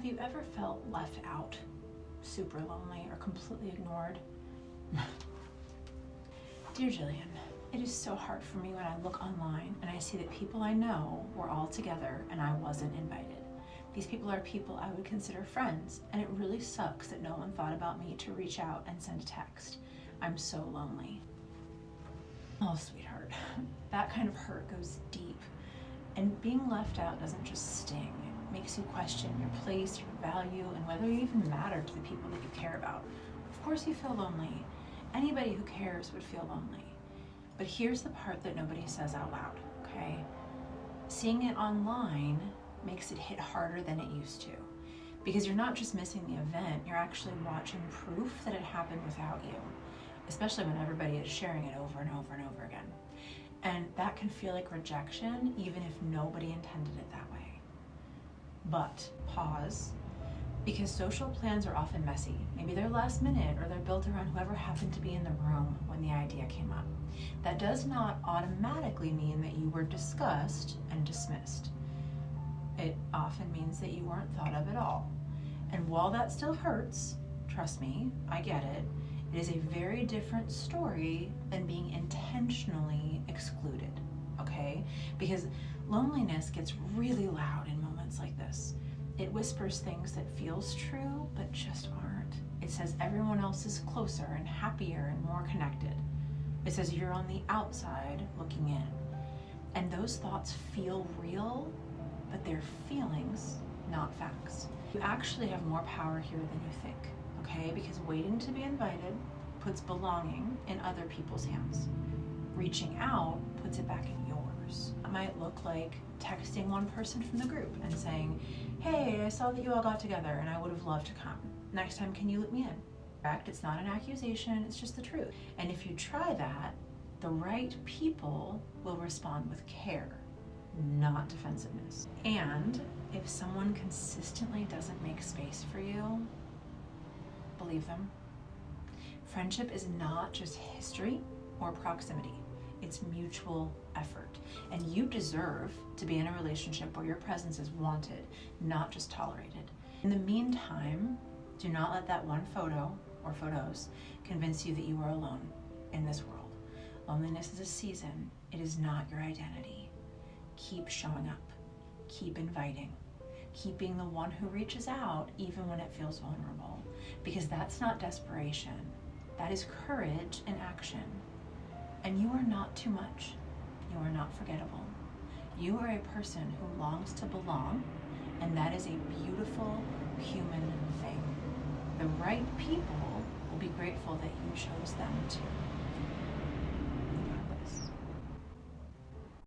Have you ever felt left out, super lonely, or completely ignored? Dear Jillian, it is so hard for me when I look online and I see that people I know were all together and I wasn't invited. These people are people I would consider friends, and it really sucks that no one thought about me to reach out and send a text. I'm so lonely. Oh, sweetheart, that kind of hurt goes deep. And being left out doesn't just sting. It makes you question your place, your value, and whether you even matter to the people that you care about. Of course you feel lonely. Anybody who cares would feel lonely. But here's the part that nobody says out loud, okay? Seeing it online makes it hit harder than it used to. Because you're not just missing the event, you're actually watching proof that it happened without you. Especially when everybody is sharing it over and over and over again. And that can feel like rejection, even if nobody intended it that way. But pause, because social plans are often messy. Maybe they're last minute, or they're built around whoever happened to be in the room when the idea came up. That does not automatically mean that you were discussed and dismissed. It often means that you weren't thought of at all. And while that still hurts, trust me, I get it, it is a very different story than being intentionally excluded, okay? Because loneliness gets really loud in moments like this. It whispers things that feels true, but just aren't. It says everyone else is closer and happier and more connected. It says you're on the outside looking in. And those thoughts feel real, but they're feelings, not facts. You actually have more power here than you think, okay? Because waiting to be invited puts belonging in other people's hands. Reaching out puts it back in yours. It might look like texting one person from the group and saying, hey, I saw that you all got together and I would have loved to come. Next time, can you let me in? In fact, it's not an accusation, it's just the truth. And if you try that, the right people will respond with care, not defensiveness. And if someone consistently doesn't make space for you, believe them. Friendship is not just history or proximity. It's mutual effort. And you deserve to be in a relationship where your presence is wanted, not just tolerated. In the meantime, do not let that one photo or photos convince you that you are alone in this world. Loneliness is a season. It is not your identity. Keep showing up. Keep inviting. Keep being the one who reaches out even when it feels vulnerable. Because that's not desperation. That is courage in action. And you are not too much. You are not forgettable. You are a person who longs to belong, and that is a beautiful human thing. The right people will be grateful that you chose them too.